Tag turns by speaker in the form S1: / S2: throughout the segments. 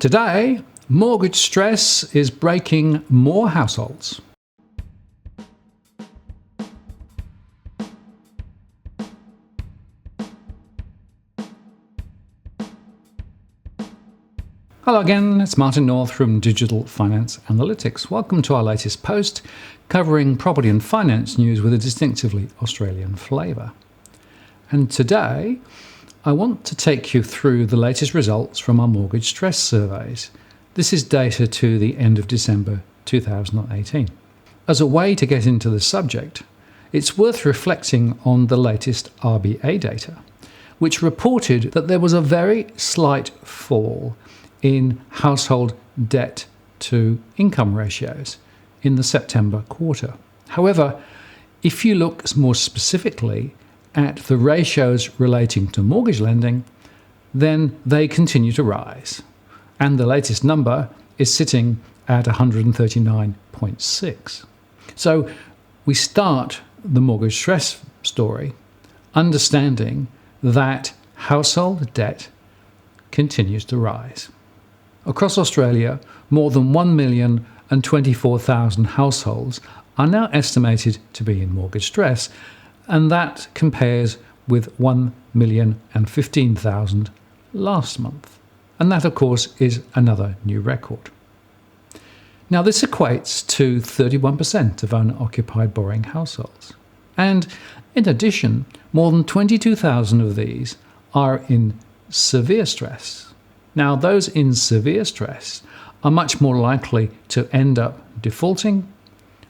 S1: Today, mortgage stress is breaking more households. Hello again, it's Martin North from Digital Finance Analytics. Welcome to our latest post covering property and finance news with a distinctively Australian flavour. And today, I want to take you through the latest results from our mortgage stress surveys. This is data to the end of December 2018. As a way to get into the subject, it's worth reflecting on the latest RBA data, which reported that there was a very slight fall in household debt to income ratios in the September quarter. However, if you look more specifically at the ratios relating to mortgage lending, then they continue to rise. And the latest number is sitting at 139.6. So we start the mortgage stress story understanding that household debt continues to rise. Across Australia, more than 1,024,000 households are now estimated to be in mortgage stress, and that compares with 1,015,000 last month. And that, of course, is another new record. Now, this equates to 31% of owner-occupied borrowing households. And in addition, more than 22,000 of these are in severe stress. Now, those in severe stress are much more likely to end up defaulting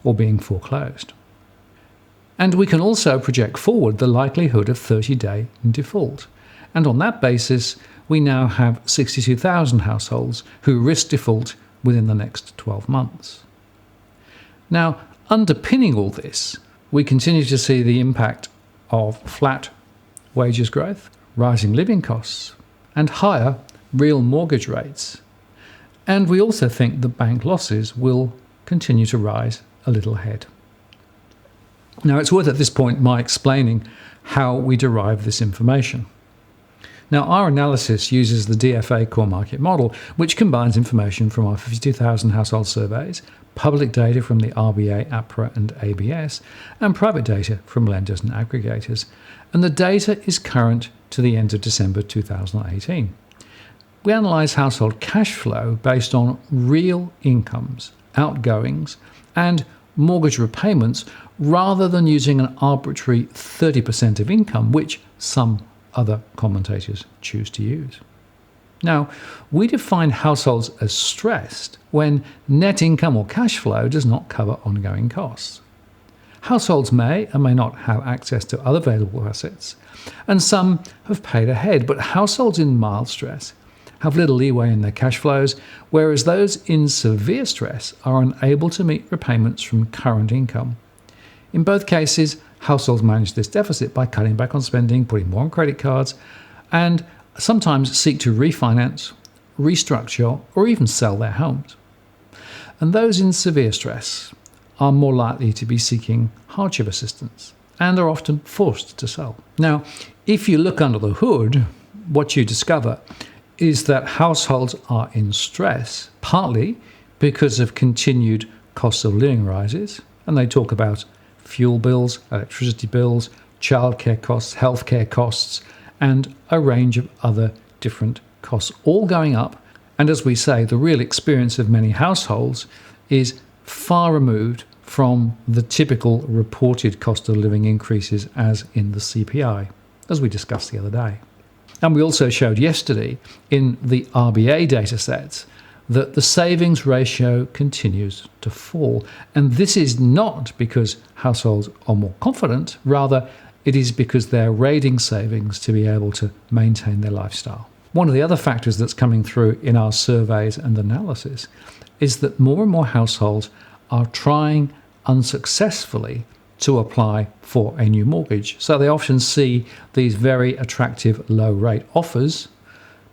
S1: or being foreclosed. And we can also project forward the likelihood of 30-day default. And on that basis, we now have 62,000 households who risk default within the next 12 months. Now, underpinning all this, we continue to see the impact of flat wages growth, rising living costs, and higher real mortgage rates. And we also think the bank losses will continue to rise a little ahead. Now, it's worth at this point my explaining how we derive this information. Now, our analysis uses the DFA core market model, which combines information from our 52,000 household surveys, public data from the RBA, APRA and ABS, and private data from lenders and aggregators. And the data is current to the end of December 2018. We analyse household cash flow based on real incomes, outgoings, and mortgage repayments rather than using an arbitrary 30% of income, which some other commentators choose to use. Now, we define households as stressed when net income or cash flow does not cover ongoing costs. Households may or may not have access to other available assets, and some have paid ahead, but households in mild stress have little leeway in their cash flows, whereas those in severe stress are unable to meet repayments from current income. In both cases, households manage this deficit by cutting back on spending, putting more on credit cards, and sometimes seek to refinance, restructure, or even sell their homes. And those in severe stress are more likely to be seeking hardship assistance and are often forced to sell. Now, if you look under the hood, what you discover is that households are in stress, partly because of continued cost of living rises, and they talk about fuel bills, electricity bills, childcare costs, healthcare costs, and a range of other different costs, all going up. And as we say, the real experience of many households is far removed from the typical reported cost of living increases as in the CPI, as we discussed the other day. And we also showed yesterday in the RBA data sets that the savings ratio continues to fall. And this is not because households are more confident, rather it is because they're raiding savings to be able to maintain their lifestyle. One of the other factors that's coming through in our surveys and analysis is that more and more households are trying unsuccessfully to apply for a new mortgage. So they often see these very attractive low rate offers,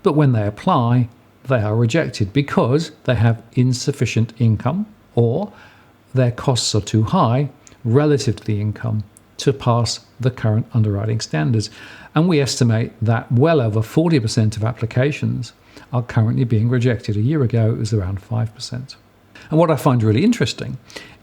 S1: but when they apply, they are rejected because they have insufficient income or their costs are too high relative to the income to pass the current underwriting standards. And we estimate that well over 40% of applications are currently being rejected. A year ago, it was around 5%. And what I find really interesting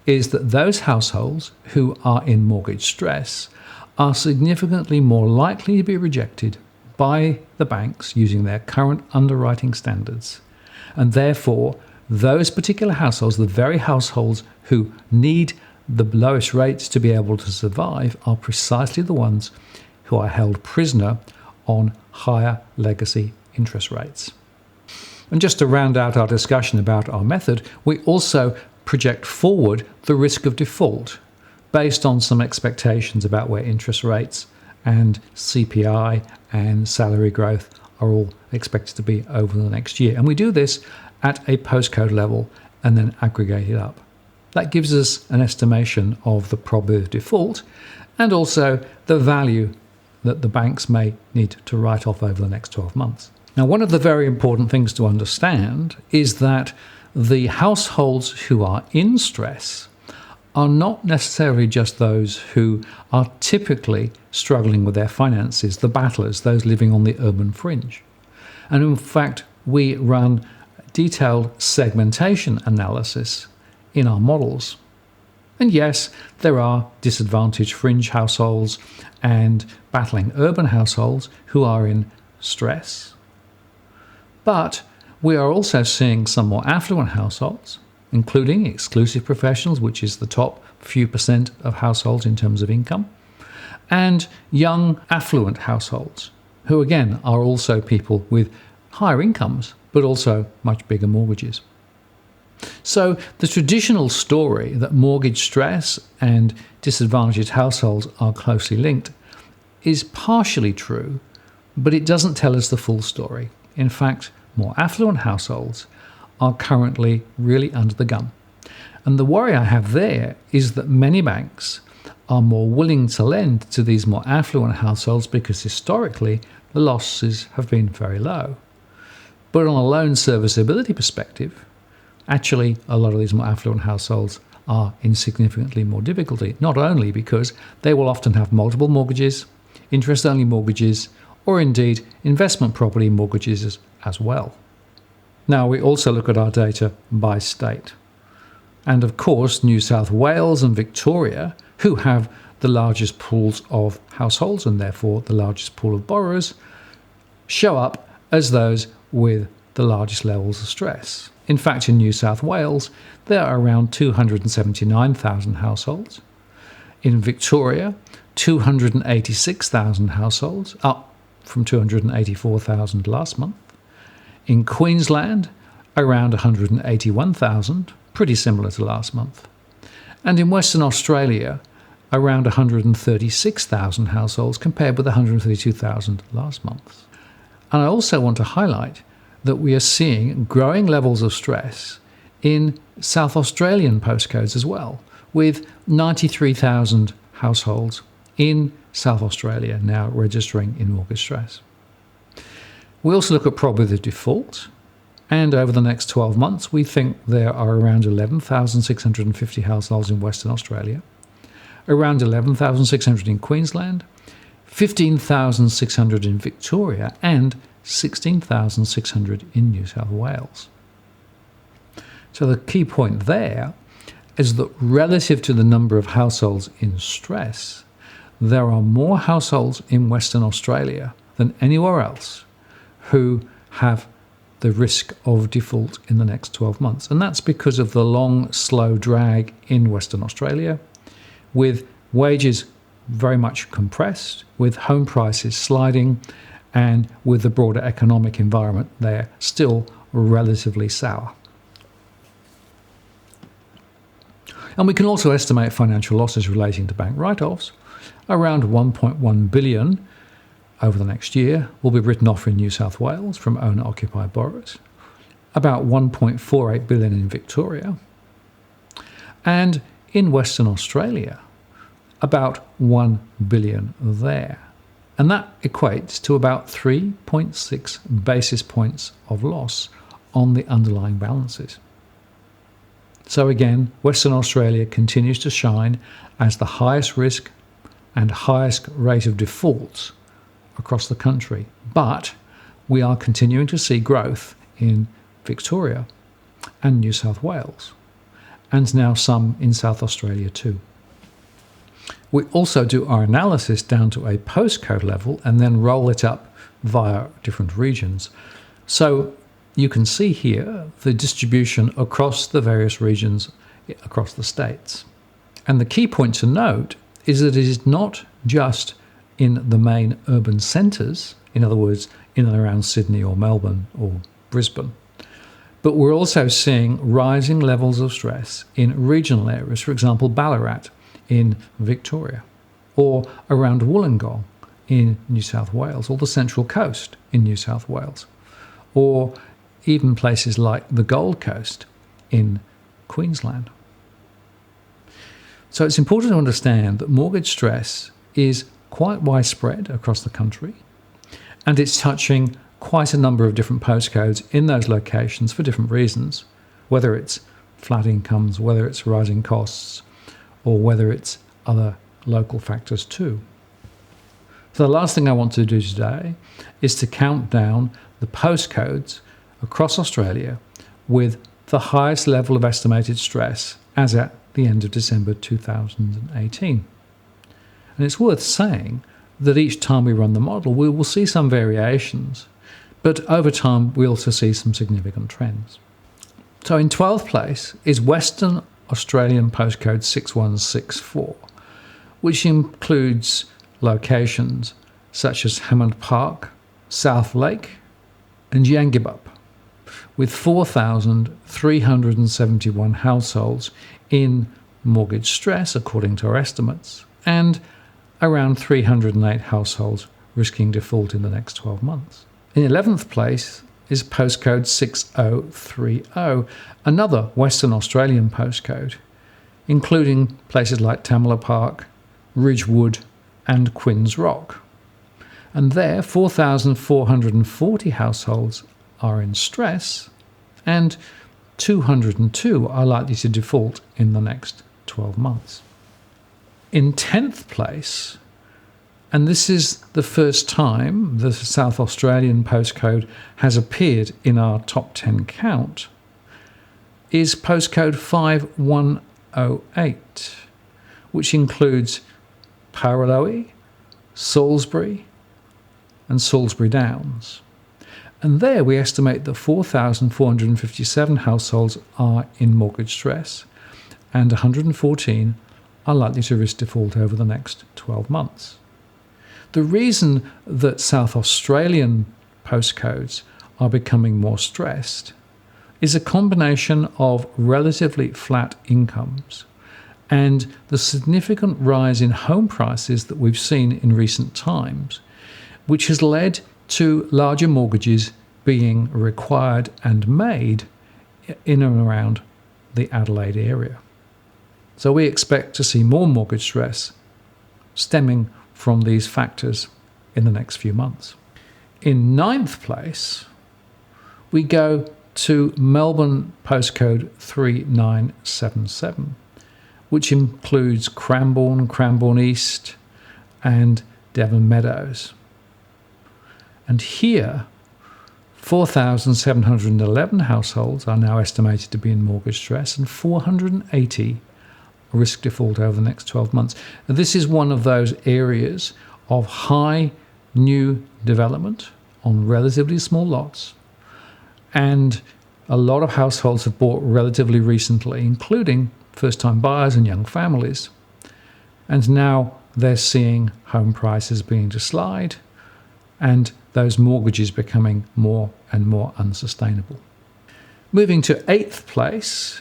S1: is that those households who are in mortgage stress are significantly more likely to be rejected by the banks using their current underwriting standards. And therefore, those particular households, the very households who need the lowest rates to be able to survive, are precisely the ones who are held prisoner on higher legacy interest rates. And just to round out our discussion about our method, we also project forward the risk of default based on some expectations about where interest rates and CPI and salary growth are all expected to be over the next year. And we do this at a postcode level and then aggregate it up. That gives us an estimation of the probability of default and also the value that the banks may need to write off over the next 12 months. Now, one of the very important things to understand is that the households who are in stress are not necessarily just those who are typically struggling with their finances, the battlers, those living on the urban fringe. And in fact, we run detailed segmentation analysis in our models. And yes, there are disadvantaged fringe households and battling urban households who are in stress. But we are also seeing some more affluent households, including exclusive professionals, which is the top few percent of households in terms of income, and young affluent households, who again are also people with higher incomes, but also much bigger mortgages. So the traditional story that mortgage stress and disadvantaged households are closely linked is partially true, but it doesn't tell us the full story. In fact, more affluent households are currently really under the gun. And the worry I have there is that many banks are more willing to lend to these more affluent households because historically the losses have been very low. But on a loan serviceability perspective, actually, a lot of these more affluent households are in significantly more difficulty, not only because they will often have multiple mortgages, interest-only mortgages, or indeed investment property mortgages as well. Now, we also look at our data by state. And of course, New South Wales and Victoria, who have the largest pools of households and therefore the largest pool of borrowers, show up as those with the largest levels of stress. In fact, in New South Wales, there are around 279,000 households. In Victoria, 286,000 households, up from 284,000 last month. In Queensland, around 181,000, pretty similar to last month. And in Western Australia, around 136,000 households compared with 132,000 last month. And I also want to highlight that we are seeing growing levels of stress in South Australian postcodes as well, with 93,000 households in South Australia now registering in mortgage stress. We also look at probability of default, and over the next 12 months, we think there are around 11,650 households in Western Australia, around 11,600 in Queensland, 15,600 in Victoria, and 16,600 in New South Wales. So the key point there is that relative to the number of households in stress, there are more households in Western Australia than anywhere else who have the risk of default in the next 12 months. And that's because of the long, slow drag in Western Australia, with wages very much compressed, with home prices sliding, and with the broader economic environment there still relatively sour. And we can also estimate financial losses relating to bank write-offs. Around 1.1 billion over the next year will be written off in New South Wales from owner-occupied borrowers, about 1.48 billion in Victoria, and in Western Australia, about 1 billion there. And that equates to about 3.6 basis points of loss on the underlying balances. So again, Western Australia continues to shine as the highest risk and highest rate of defaults across the country. But we are continuing to see growth in Victoria and New South Wales, and now some in South Australia too. We also do our analysis down to a postcode level and then roll it up via different regions. So you can see here the distribution across the various regions across the states. And the key point to note is that it is not just in the main urban centres, in other words, in and around Sydney or Melbourne or Brisbane, but we're also seeing rising levels of stress in regional areas, for example, Ballarat in Victoria, or around Wollongong in New South Wales, or the Central Coast in New South Wales, or even places like the Gold Coast in Queensland. So it's important to understand that mortgage stress is quite widespread across the country, and it's touching quite a number of different postcodes in those locations for different reasons, whether it's flat incomes, whether it's rising costs, or whether it's other local factors too. So the last thing I want to do today is to count down the postcodes across Australia with the highest level of estimated stress as at the end of December 2018. And it's worth saying that each time we run the model, we will see some variations, but over time we also see some significant trends. So in 12th place is Western Australian postcode 6164, which includes locations such as Hammond Park, South Lake and Yangebup, with 4,371 households in mortgage stress according to our estimates, and around 308 households risking default in the next 12 months. In 11th place is postcode 6030, another Western Australian postcode, including places like Tamala Park, Ridgewood and Quinns Rock. And there, 4,440 households are in stress, and 202 are likely to default in the next 12 months. In 10th place, and this is the first time the South Australian postcode has appeared in our top 10 count, is postcode 5108, which includes Paraloe, Salisbury and Salisbury Downs. And there we estimate that 4,457 households are in mortgage stress and 114 are likely to risk default over the next 12 months. The reason that South Australian postcodes are becoming more stressed is a combination of relatively flat incomes and the significant rise in home prices that we've seen in recent times, which has led to larger mortgages being required and made in and around the Adelaide area. So we expect to see more mortgage stress stemming from these factors in the next few months. In 9th place, we go to Melbourne postcode 3977, which includes Cranbourne, Cranbourne East and Devon Meadows. And here, 4,711 households are now estimated to be in mortgage stress and 480 risk default over the next 12 months. Now, this is one of those areas of high new development on relatively small lots, and a lot of households have bought relatively recently, including first-time buyers and young families, and now they're seeing home prices beginning to slide and those mortgages becoming more and more unsustainable. Moving to 8th place,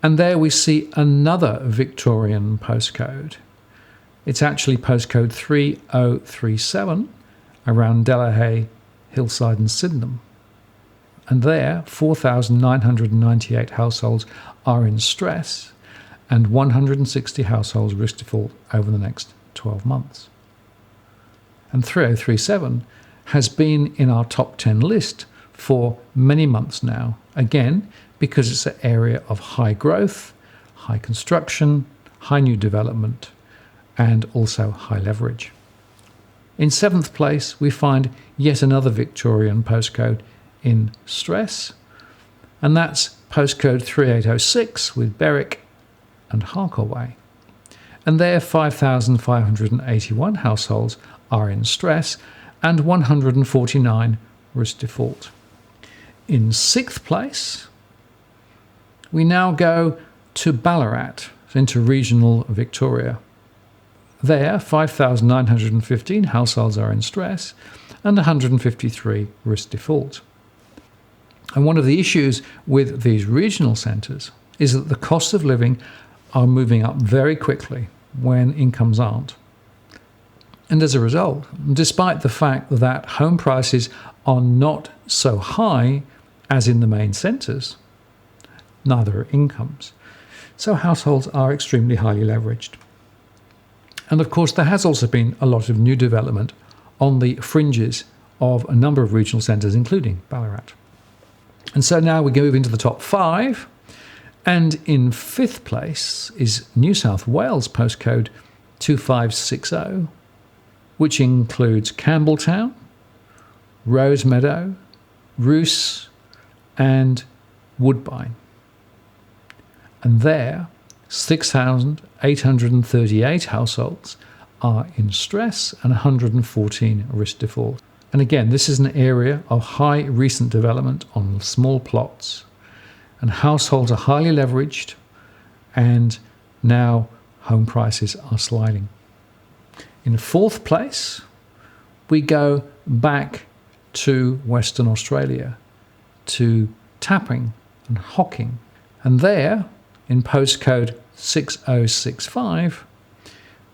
S1: and there we see another Victorian postcode. It's actually postcode 3037 around Delahaye, Hillside and Sydenham. And there, 4,998 households are in stress and 160 households risk default over the next 12 months. And 3037 has been in our top 10 list for many months now, again, because it's an area of high growth, high construction, high new development, and also high leverage. In seventh place, we find yet another Victorian postcode in stress, and that's postcode 3806 with Berwick and Harkaway. And there 5,581 households are in stress and 149 risk default. In sixth place, we now go to Ballarat, into regional Victoria. There, 5,915 households are in stress and 153 risk default. And one of the issues with these regional centres is that the costs of living are moving up very quickly when incomes aren't. And as a result, despite the fact that home prices are not so high as in the main centres, neither are incomes. So households are extremely highly leveraged. And of course, there has also been a lot of new development on the fringes of a number of regional centres, including Ballarat. And so now we move into the top five. And in fifth place is New South Wales postcode 2560, which includes Campbelltown, Rosemeadow, Roos, and Woodbine. And there, 6,838 households are in stress and 114 risk default. And again, this is an area of high recent development on small plots. And households are highly leveraged, and now home prices are sliding. In fourth place, we go back to Western Australia, to Tapping and Hocking. And there, in postcode 6065,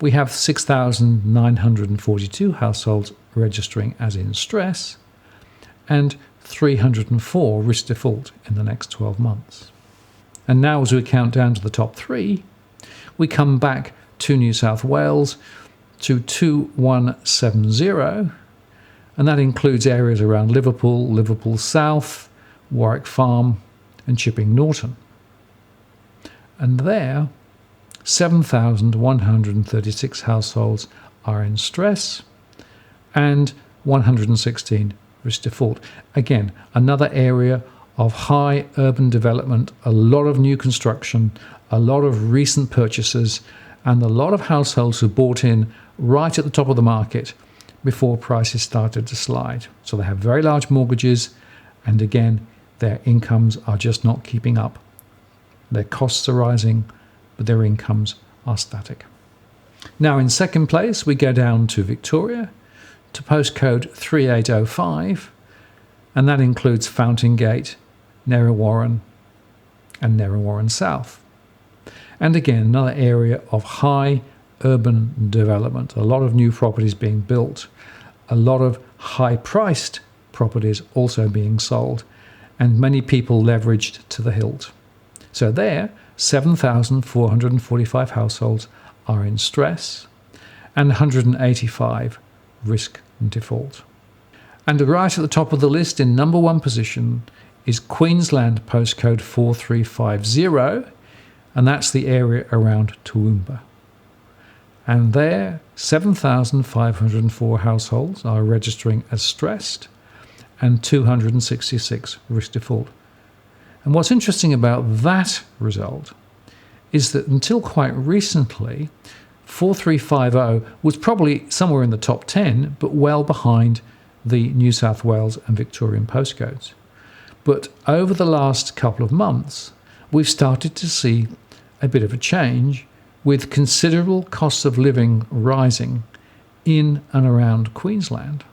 S1: we have 6,942 households registering as in stress and 304 risk default in the next 12 months. And now as we count down to the top three, we come back to New South Wales to 2170, and that includes areas around Liverpool, Liverpool South, Warwick Farm and Chipping Norton. And there, 7,136 households are in stress and 116 risk default. Again, another area of high urban development, a lot of new construction, a lot of recent purchases, and a lot of households who bought in right at the top of the market before prices started to slide. So they have very large mortgages, and again, their incomes are just not keeping up. Their costs are rising, but their incomes are static. Now in second place, we go down to Victoria, to postcode 3805, and that includes Fountain Gate, Narre and Narre South. And again, another area of high urban development, a lot of new properties being built, a lot of high-priced properties also being sold, and many people leveraged to the hilt. So there, 7,445 households are in stress and 185 risk and default. And right at the top of the list in number one position is Queensland postcode 4350, and that's the area around Toowoomba. And there, 7,504 households are registering as stressed and 266 risk default. And what's interesting about that result is that until quite recently, 4350 was probably somewhere in the top 10, but well behind the New South Wales and Victorian postcodes. But over the last couple of months, we've started to see a bit of a change, with considerable costs of living rising in and around Queensland.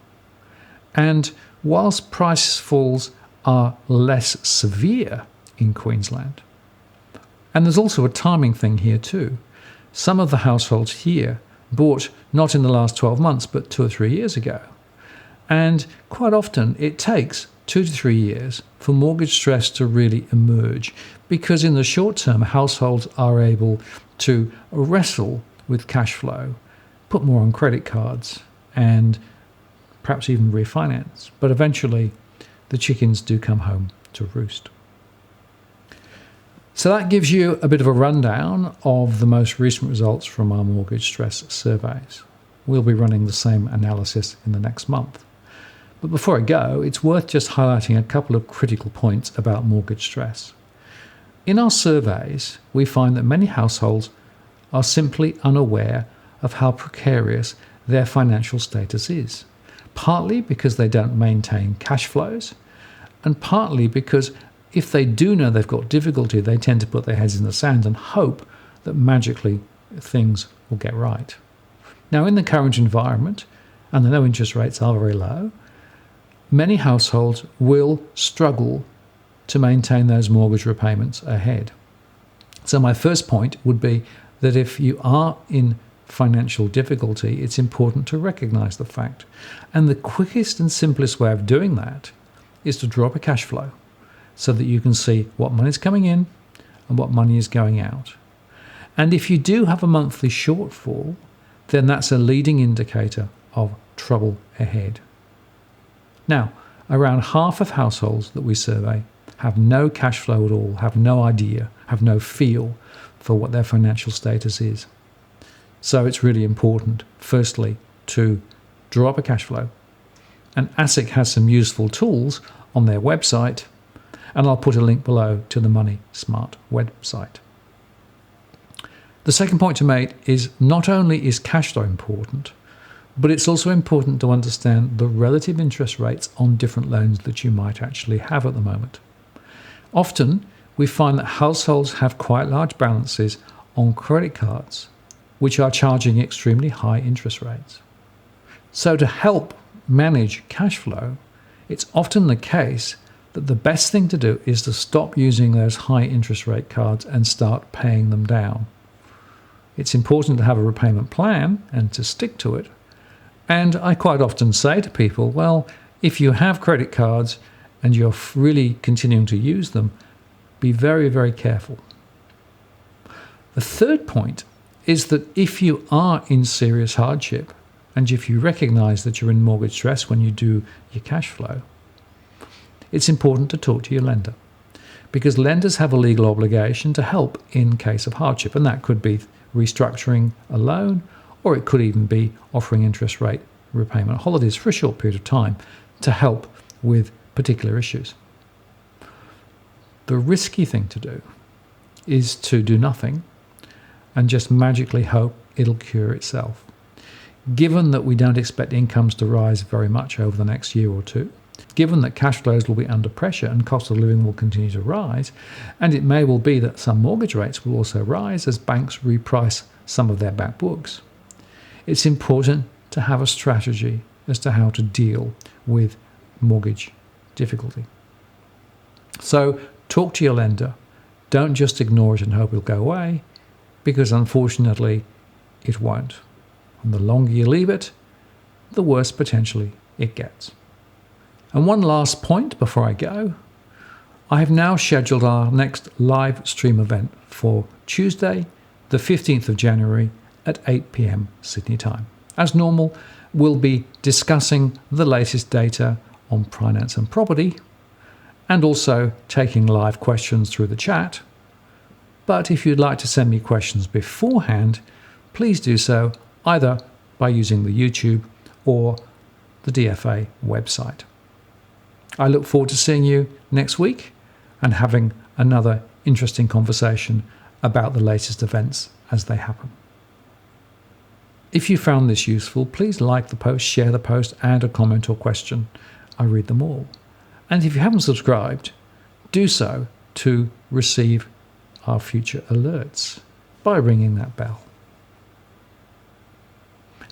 S1: And whilst price falls are less severe in Queensland, and there's also a timing thing here too. Some of the households here bought not in the last 12 months, but 2 or 3 years ago. And quite often it takes 2 to 3 years for mortgage stress to really emerge, because in the short term, households are able to wrestle with cash flow, put more on credit cards, and perhaps even refinance. But eventually, the chickens do come home to roost. So that gives you a bit of a rundown of the most recent results from our mortgage stress surveys. we'll be running the same analysis in the next month. But before I go, it's worth just highlighting a couple of critical points about mortgage stress. In our surveys, we find that many households are simply unaware of how precarious their financial status is, partly because they don't maintain cash flows, and partly because if they do know they've got difficulty, they tend to put their heads in the sand and hope that magically things will get right. Now, in the current environment, and the no interest rates are very low, many households will struggle to maintain those mortgage repayments ahead. So my first point would be that if you are in financial difficulty, it's important to recognize the fact. And the quickest and simplest way of doing that is to drop a cash flow so that you can see what money is coming in and what money is going out. And if you do have a monthly shortfall, then that's a leading indicator of trouble ahead. Now, around half of households that we survey have no cash flow at all, have no idea, have no feel for what their financial status is. So it's really important, firstly, to drop a cash flow. And ASIC has some useful tools on their website, and I'll put a link below to the Money Smart website. The second point to make is not only is cash flow important, but it's also important to understand the relative interest rates on different loans that you might actually have at the moment. Often, we find that households have quite large balances on credit cards, which are charging extremely high interest rates. So to help manage cash flow, it's often the case that the best thing to do is to stop using those high interest rate cards and start paying them down. It's important to have a repayment plan and to stick to it. And I quite often say to people, well, if you have credit cards and you're really continuing to use them, be very, very careful. The third point is that if you are in serious hardship and if you recognize that you're in mortgage stress when you do your cash flow, it's important to talk to your lender, because lenders have a legal obligation to help in case of hardship, and that could be restructuring a loan, or it could even be offering interest rate repayment holidays for a short period of time to help with particular issues. The risky thing to do is to do nothing and just magically hope it'll cure itself. Given that we don't expect incomes to rise very much over the next year or two, given that cash flows will be under pressure and cost of living will continue to rise, and it may well be that some mortgage rates will also rise as banks reprice some of their back books, it's important to have a strategy as to how to deal with mortgage difficulty. So talk to your lender. Don't just ignore it and hope it'll go away, because unfortunately it won't. And the longer you leave it, the worse potentially it gets. And one last point before I go. I have now scheduled our next live stream event for Tuesday, the 15th of January at 8 p.m. Sydney time. As normal, we'll be discussing the latest data on finance and property, and also taking live questions through the chat. But if you'd like to send me questions beforehand, please do so either by using the YouTube or the DFA website. I look forward to seeing you next week and having another interesting conversation about the latest events as they happen. If you found this useful, please like the post, share the post, add a comment or question. I read them all. And if you haven't subscribed, do so to receive our future alerts by ringing that bell.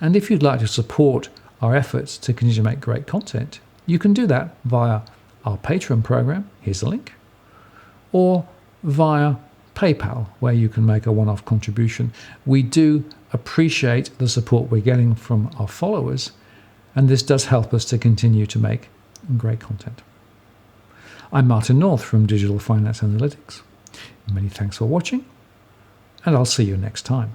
S1: And if you'd like to support our efforts to continue to make great content, you can do that via our Patreon program, here's the link, or via PayPal, where you can make a one-off contribution. We do appreciate the support we're getting from our followers, and this does help us to continue to make great content. I'm Martin North from Digital Finance Analytics. Many thanks for watching, and I'll see you next time.